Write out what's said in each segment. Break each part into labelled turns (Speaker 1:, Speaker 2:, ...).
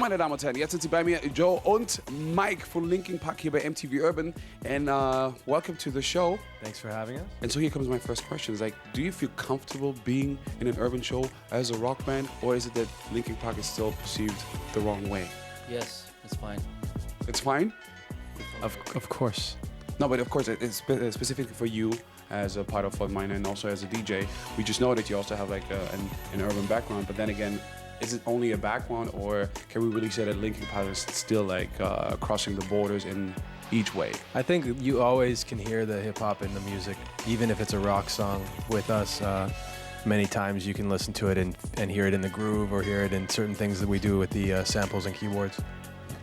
Speaker 1: meine Damen und Herren, jetzt sind Sie bei mir, Joe und Mike von Linkin Park hier bei MTV Urban. And welcome to the show.
Speaker 2: Thanks for having us.
Speaker 1: And so here comes my first question. It's like, do you feel comfortable being in an urban show as a rock band? Or is it that Linkin Park is still perceived the wrong way?
Speaker 3: Yes, it's fine.
Speaker 1: It's fine?
Speaker 2: Of course.
Speaker 1: No, but of course, it's specifically for you as a part of Fort Minor and also as a DJ. We just know that you also have like an urban background, but then again, is it only a background, or can we really say that Linkin Park is still like crossing the borders in each way?
Speaker 2: I think you always can hear the hip hop in the music, even if it's a rock song. With us, many times you can listen to it and hear it in the groove, or hear it in certain things that we do with the samples and keyboards.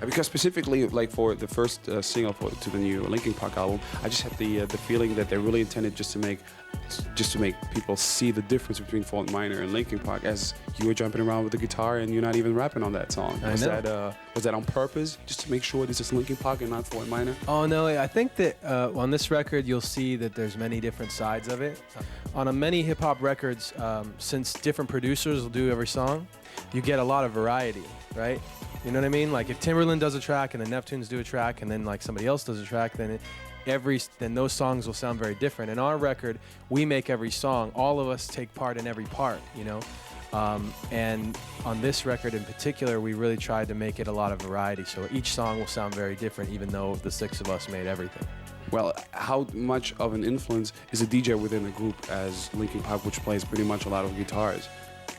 Speaker 1: Because specifically, like for the first single to the new Linkin Park album, I just had the feeling that they really intended just to make people see the difference between Fort Minor and Linkin Park, as you were jumping around with the guitar and you're not even rapping on that song. Was that on purpose, just to make sure this is Linkin Park and not Fort Minor?
Speaker 2: Oh no, I think that on this record you'll see that there's many different sides of it. On many hip hop records, since different producers will do every song, you get a lot of variety, right? You know what I mean? Like if Timberland does a track and the Neptunes do a track and then like somebody else does a track, then those songs will sound very different. In our record, we make every song. All of us take part in every part, you know? And on this record in particular, we really tried to make it a lot of variety. So each song will sound very different, even though the six of us made everything.
Speaker 1: Well, how much of an influence is a DJ within the group as Linkin Park, which plays pretty much a lot of guitars?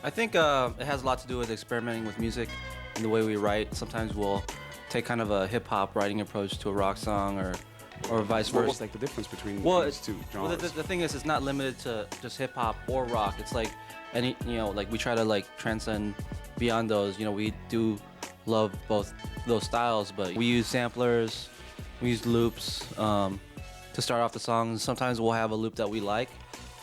Speaker 3: I think it has a lot to do with experimenting with music and the way we write. Sometimes we'll take kind of a hip-hop writing approach to a rock song, or vice versa.
Speaker 1: What's like the difference between these two genres?
Speaker 3: Well, the thing is, it's not limited to just hip-hop or rock. It's like any, you know, like we try to like transcend beyond those. You know, we do love both those styles, but we use samplers, we use loops to start off the songs. Sometimes we'll have a loop that we like,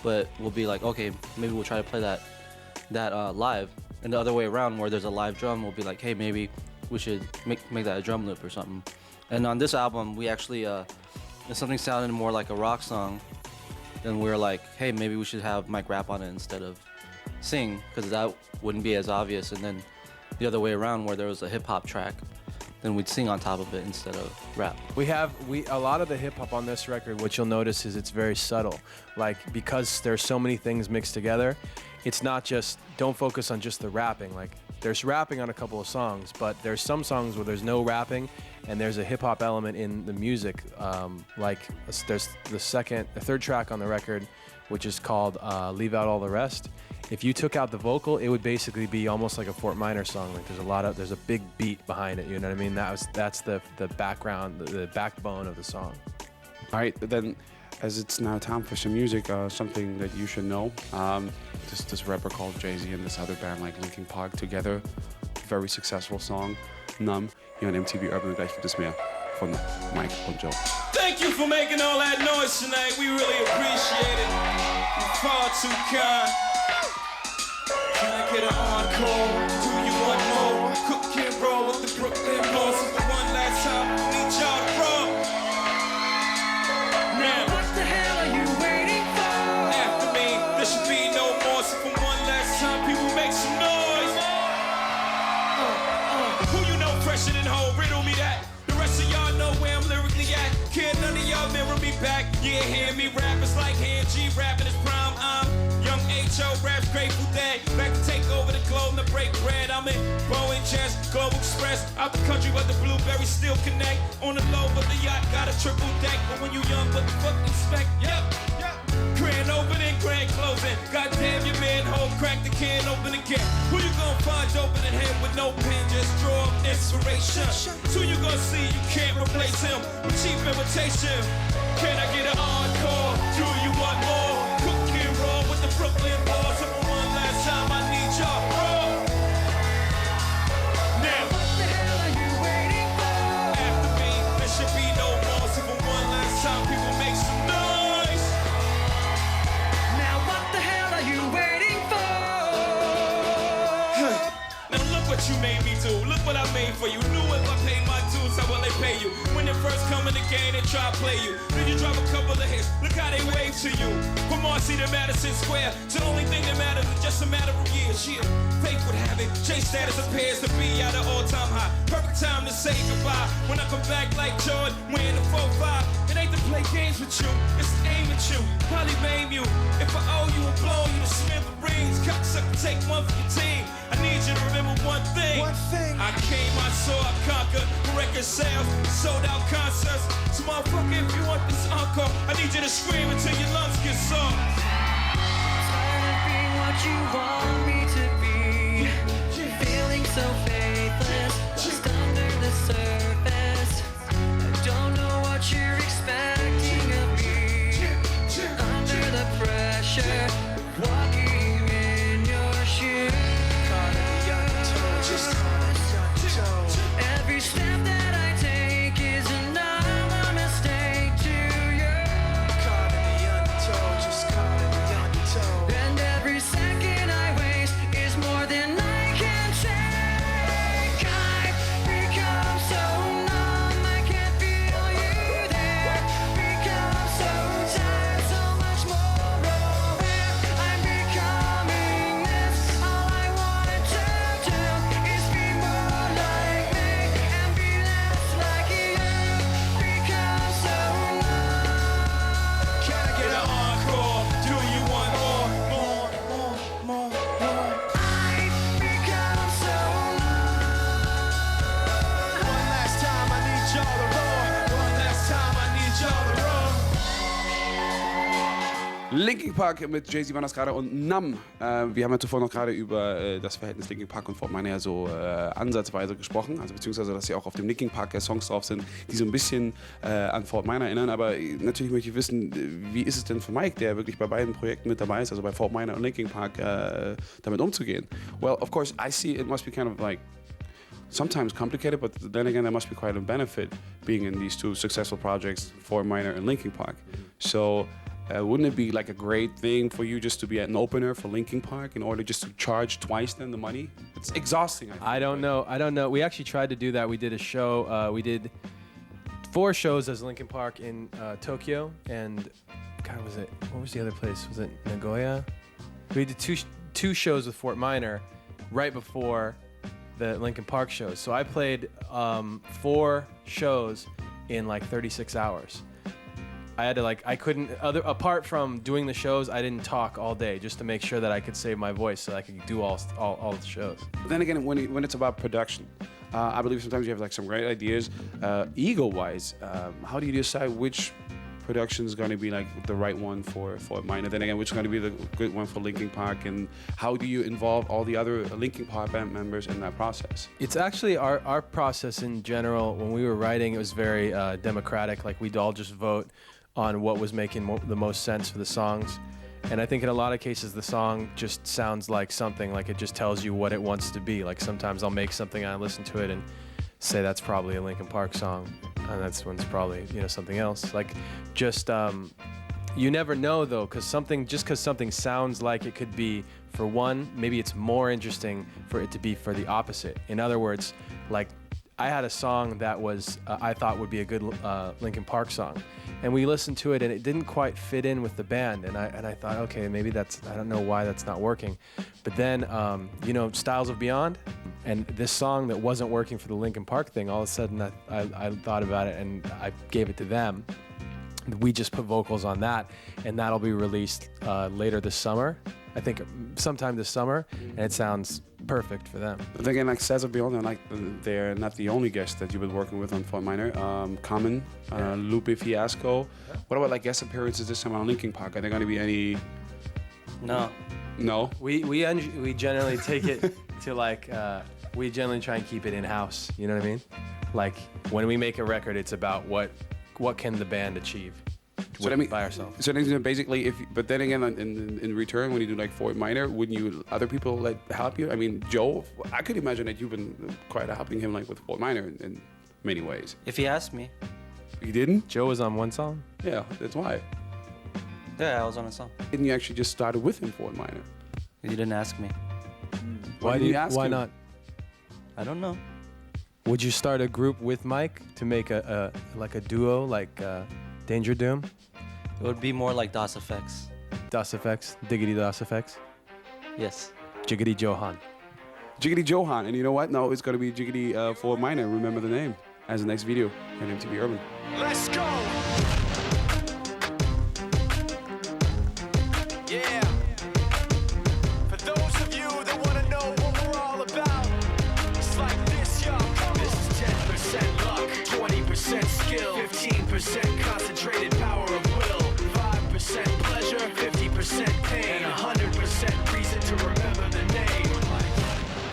Speaker 3: but we'll be like, okay, maybe we'll try to play that live. And the other way around, where there's a live drum, we'll be like, hey, maybe we should make that a drum loop or something. And on this album, we actually, if something sounded more like a rock song, then we were like, hey, maybe we should have Mike rap on it instead of sing, because that wouldn't be as obvious. And then the other way around, where there was a hip hop track, then we'd sing on top of it instead of rap.
Speaker 2: A lot of the hip hop on this record, what you'll notice is it's very subtle. Like, because there's so many things mixed together, it's not just, don't focus on just the rapping. Like, there's rapping on a couple of songs, but there's some songs where there's no rapping and there's a hip hop element in the music. Like there's the third track on the record, which is called Leave Out All the Rest. If you took out the vocal, it would basically be almost like a Fort Minor song. Like there's a big beat behind it, you know what I mean? That's the background, the backbone of the song.
Speaker 1: All right, then, as it's now time for some music, something that you should know. This rapper called Jay-Z and this other band like Linkin Park together, very successful song, Numb, hier on MTV Urban. Gleich gibt es mehr von Mike und Joe.
Speaker 4: Thank you for making all that noise tonight. We really appreciate it. You're far too kind. Can I get an encore? Do you want more? Cook and roll with the Brooklyn boys for one last time. Need y'all to roll. Now,
Speaker 5: what the hell are you waiting for?
Speaker 4: After me, there should be no more. So for one last time, people make some noise. Who you know fresher than whole? Riddle me that. The rest of y'all know where I'm lyrically at. Can't none of y'all mirror me back. Yeah, hear me rap. It's like Hand G rapping his prime. I'm Young H.O. raps Grateful Dead. Back to take over the globe and to break bread. I'm in Boeing Jets, Global Express. Out the country, but the blueberries still connect. On the low, but the yacht got a triple deck. But when you young, what the fuck expect? Yep. Grand opening, grand closing. Goddamn, your manhole crack the can open again. Who you gonna find open in head with no pen? Just draw up inspiration. Who you gonna see? You can't replace him with cheap imitation. Can I get an encore? Do you want more? Cook and roll with the Brooklyn boys. So for one last time, I need y'all roll. Now,
Speaker 5: What the hell are you waiting for?
Speaker 4: after me, there should be no more. So for one last time, people make some noise.
Speaker 5: Now what the hell are you waiting for?
Speaker 4: Now look what you made me do. Look what I made for you. Knew if I paid my dues, how will they pay you? When they first come in the game, they try to play you. Then you drop a couple of hits. Look how they wave to you. From Marcy to Madison Square. So the only thing that matters is just a matter of years. Yeah, fate would have it. J status appears to be at an all-time high. say goodbye. When I come back like Jordan, wearing the 4-5. It ain't to play games with you, it's to aim at you, probably maim you. If I owe you a blow, you to smithereens. Cocksucker, take one for your team. I need you to remember one thing. I came, I saw, I conquered. Record sales, sold out concerts. So motherfucker, if you want this encore, I need you to scream until your lungs get sore.
Speaker 5: Tired of being what you want me to be. Feeling so faithless, just under the surface. I don't know what you're expecting of me. Under the pressure, walking in your shoes. Every step that I take is another mistake to you. And every second I waste is more than I can take. I've become so numb, I can't feel you there. Become so tired, so much more aware. I'm becoming this. All I want to do is be more like me and be less like you. Become so numb.
Speaker 4: Can I get an encore? Do you want more?
Speaker 5: I've become so numb.
Speaker 4: One last time, I need y'all to roar. One last time, I need y'all to roar.
Speaker 1: Linkin Park mit Jay-Z waren das gerade und Numb. Wir haben ja zuvor noch gerade über das Verhältnis Linkin Park und Fort Minor ja so ansatzweise gesprochen, also beziehungsweise, dass ja auch auf dem Linkin Park Songs drauf sind, die so ein bisschen an Fort Minor erinnern, aber natürlich möchte ich wissen, wie ist es denn für Mike, der wirklich bei beiden Projekten mit dabei ist, also bei Fort Minor und Linkin Park, damit umzugehen? Well, of course, I see it must be kind of like sometimes complicated, but then again, there must be quite a benefit being in these two successful projects, Fort Minor and Linkin Park. So, wouldn't it be like a great thing for you just to be an opener for Linkin Park in order just to charge twice then the money? It's exhausting.
Speaker 2: I don't know. We actually tried to do that. We did a show. We did 4 shows as Linkin Park in Tokyo, and God, what was the other place? Was it Nagoya? We did two shows with Fort Minor right before the Linkin Park shows. So I played 4 shows in like 36 hours. I had to apart from doing the shows, I didn't talk all day just to make sure that I could save my voice so I could do all the shows.
Speaker 1: Then again, when it's about production, I believe sometimes you have like some great ideas. Ego-wise, how do you decide which production is going to be like the right one for Minor? Then again, which is going to be the good one for Linkin Park? And how do you involve all the other Linkin Park band members in that process?
Speaker 2: It's actually our process in general. When we were writing, it was very democratic. Like we'd all just vote on what was making the most sense for the songs. And I think in a lot of cases, the song just sounds like something, like it just tells you what it wants to be. Like sometimes I'll make something and I listen to it and say that's probably a Linkin Park song, and that's when it's probably something else. Like just you never know though, because something sounds like it could be for one, maybe it's more interesting for it to be for the opposite. In other words, like I had a song that was I thought would be a good Linkin Park song, and we listened to it and it didn't quite fit in with the band, and I thought, okay, maybe I don't know why that's not working. But then Styles of Beyond, and this song that wasn't working for the Linkin Park thing, all of a sudden I thought about it and I gave it to them. We just put vocals on that, and that'll be released later this summer. I think sometime this summer, and it sounds perfect for them.
Speaker 1: But again, like Styles of Beyond, they're not the only guests that you've been working with on Fort Minor. Common, Lupe Fiasco. Yeah. What about like guest appearances this time on Linkin Park? Are there going to be any?
Speaker 3: No.
Speaker 1: No.
Speaker 2: We generally take it to like we generally try and keep it in house. You know what I mean? Like when we make a record, it's about what can the band achieve.
Speaker 1: So I mean,
Speaker 2: by ourselves.
Speaker 1: So then basically, but then again, in return, when you do like Fort Minor, wouldn't you other people like help you? I mean, Joe, I could imagine that you've been quite helping him like with Fort Minor in many ways.
Speaker 3: If he asked me.
Speaker 1: You didn't?
Speaker 2: Joe was on one song?
Speaker 1: Yeah, that's why.
Speaker 3: Yeah, I was on a song.
Speaker 1: Didn't you actually just started with him Fort Minor?
Speaker 3: You didn't ask me.
Speaker 1: Why didn't you ask
Speaker 2: Why
Speaker 1: him?
Speaker 2: not?
Speaker 3: I don't know.
Speaker 2: Would you start a group with Mike to make a duo like Danger Doom?
Speaker 3: It would be more like DOS Effects.
Speaker 2: DOS Effects? Diggity DOS Effects?
Speaker 3: Yes.
Speaker 2: Jiggity Johan.
Speaker 1: Jiggity Johan. And you know what? No, it's going to be Jiggity Fort Minor. Remember the name as the next video on MTV Urban.
Speaker 5: Let's go. Yeah. For those of you that want to know what we're all about, it's like this, y'all. This is 10% luck, 20% skill, 15% concentrated power of will, 5% pleasure, 50% pain, and 100% reason to remember the name.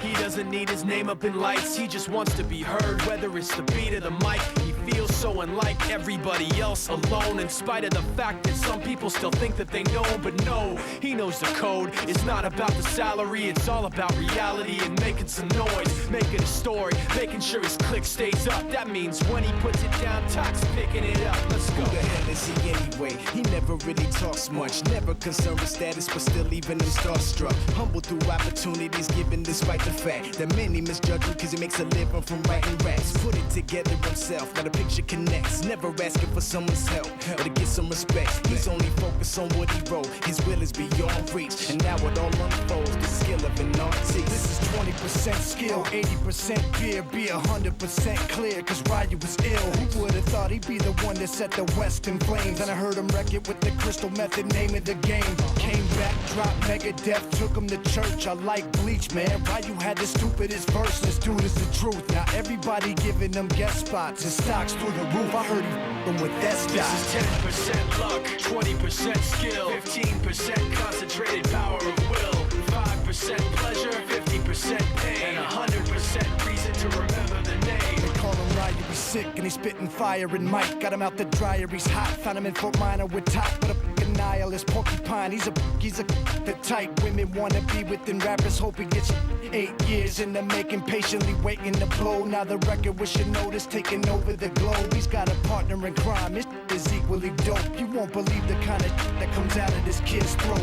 Speaker 5: He doesn't need his name up in lights, he just wants to be heard, whether it's the beat of the mic. He feels so unlike everybody else, alone, in spite of the fact that some people still think that they know him, but no, he knows the code. It's not about the salary, it's all about reality and making some noise, making a story, making sure his click stays up. That means when he puts it down, Tox picking it up. Let's go.
Speaker 6: Who the hell is he anyway? He never really talks much, never concerned with status, but still leaving him starstruck. Humble through opportunities given despite the fact that many misjudge him because he makes a living from writing raps. Put it together himself, now the picture connects. Never asking for someone's help or to get some respect. He's only focused on what he wrote. His will is beyond reach, and now it all unfolds. The skill of an artist. This is 20% skill, 80% fear, be 100% clear. Cause Ryu was ill. Who would have thought he'd be the one that set the West in flames? And I heard him wreck it with the crystal method, name of the game. Came back, dropped Megadeth, took him to church. I like Bleach, man. Ryu had the stupidest verse. This dude is the truth. Now everybody giving them guest spots and stocks through the roof. I heard he f***ing with that stock.
Speaker 5: This is 10% luck, 20% skill, 15% concentrated power of will, 5% pleasure, 50% pain, and 100% reason to remember the name.
Speaker 6: They call him Ryu, he's sick and he's spitting fire and Mike got him out the dryer, he's hot. Found him in Fort Minor with top, but a f***ing nihilist porcupine. He's the type women wanna be with, and rappers hope he gets 8 years in the making, patiently waiting to blow. Now the record with Shinoda's taking over the globe. He's got a partner in crime, his is equally dope. You won't believe the kind of that comes out of this kid's throat.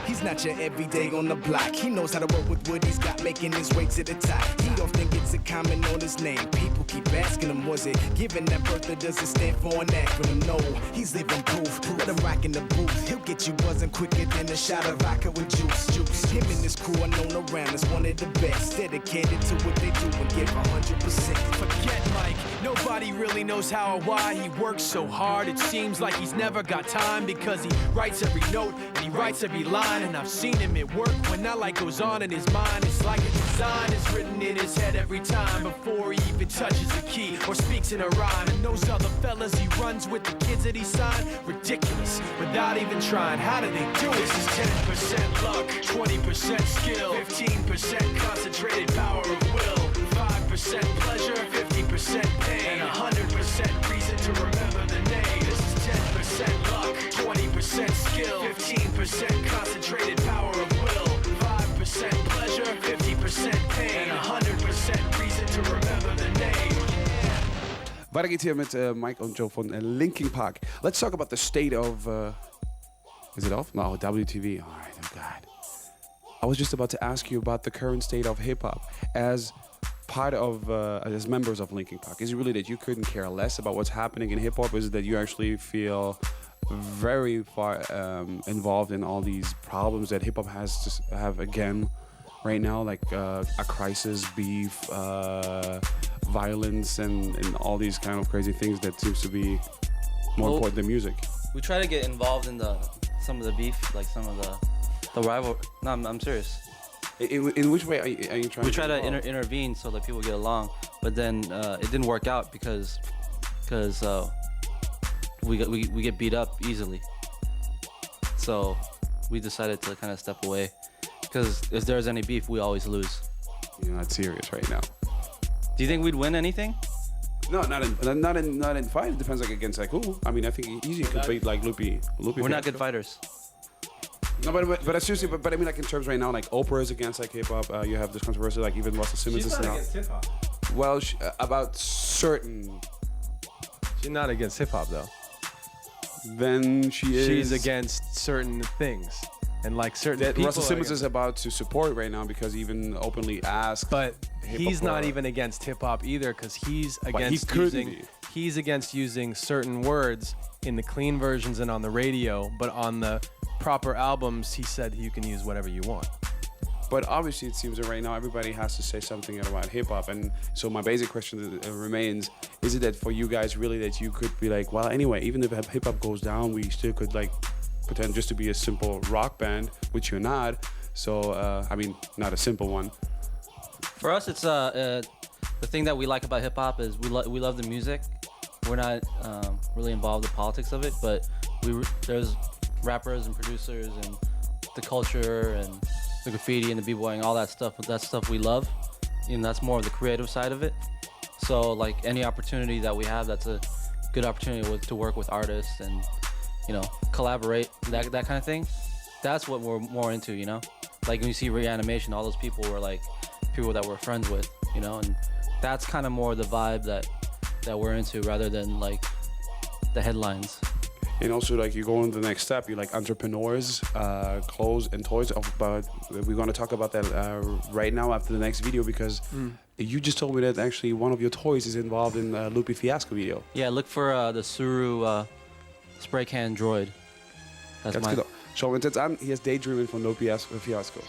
Speaker 6: He's not your everyday on the block. He knows how to work with what he's got, making his way to the top. He often gets a comment on his name. People keep asking him, was it given that birth or does it stand for an acronym? No, he's living proof. Let him rock in the booth. He'll get you buzzing quicker than a shot of vodka with juice. Him and his crew are known around as one of the best. Dedicated to what they do and give 100%.
Speaker 5: Forget Mike, nobody really knows how or why he works so hard. It seems like he's never got time because he writes every note and he writes every line. And I've seen him at work when that light goes on in his mind. It's like a design is written in his head every time before he even touches a key or speaks in a rhyme. And those other fellas he runs with, the kids that he signed, ridiculous, without even trying. How do they do it? This is 10% luck, 20% skill, 15% concentrated power of will, 5% pleasure, 50% pain, and 100% reason to remember the name. This is 10% luck, 20% skill, 15% concentrated power of will, 5% pleasure, 50% pain, and 100% reason to remember the name.
Speaker 1: Weiter geht's hier mit Mike und Joe von Linkin Park. Let's talk about the state of... is it off? No, WTV. All right, oh God. I was just about to ask you about the current state of hip-hop as part of, as members of Linkin Park. Is it really that you couldn't care less about what's happening in hip-hop? Is it that you actually feel very far involved in all these problems that hip-hop has to have again right now, like a crisis, beef, violence, and all these kind of crazy things that seems to be more important than music?
Speaker 3: We try to get involved in some of the beef, like some of the rival. No, I'm serious.
Speaker 1: In which way are you trying?
Speaker 3: We try to intervene so that people get along, but then it didn't work out because we get beat up easily. So we decided to kind of step away because if there's any beef, we always lose.
Speaker 1: You're not serious right now.
Speaker 3: Do you think we'd win anything?
Speaker 1: No, not in fight. It depends, like, against like who. I mean, I think easy could beat like Loopy.
Speaker 3: We're not good fighters.
Speaker 1: No, but seriously, but I mean, like in terms right now, like Oprah is against like hip hop. You have this controversy, like even Russell Simmons is now.
Speaker 2: against hip hop.
Speaker 1: Well, about certain.
Speaker 2: She's not against hip hop though.
Speaker 1: Then she is.
Speaker 2: She's against certain things, and like certain
Speaker 1: that
Speaker 2: people
Speaker 1: Russell Simmons is about to support right now because he even openly asked.
Speaker 2: But he's not even against hip hop either, because he's against he's against using certain words in the clean versions and on the radio, but on the proper albums he said you can use whatever you want.
Speaker 1: But obviously, it seems that right now everybody has to say something about hip hop, and so my basic question remains: is it that for you guys really that you could be like, well, anyway, even if hip hop goes down, we still could like pretend just to be a simple rock band, which you're not. So I mean, not a simple one.
Speaker 3: For us, it's the thing that we like about hip hop is we love the music. We're not really involved in the politics of it, but there's rappers and producers and the culture and the graffiti and the b-boying, all that stuff. But that's stuff we love, and that's more of the creative side of it. So like any opportunity that we have, that's a good opportunity to work with artists and collaborate, that kind of thing. That's what we're more into, Like when you see Reanimation, all those people were like people that we're friends with, and that's kind of more the vibe that we're into rather than like the headlines.
Speaker 1: And also, like, you go on the next step, you're like entrepreneurs, clothes and toys. But we're going to talk about that right now after the next video, because you just told me that actually one of your toys is involved in Loopy Fiasco video.
Speaker 3: Yeah, look for the Suru spray can droid. That's
Speaker 1: Ganz
Speaker 3: mine.
Speaker 1: genau. Schauen wir uns jetzt an. Hier ist Daydreaming von Loopy Fiasco.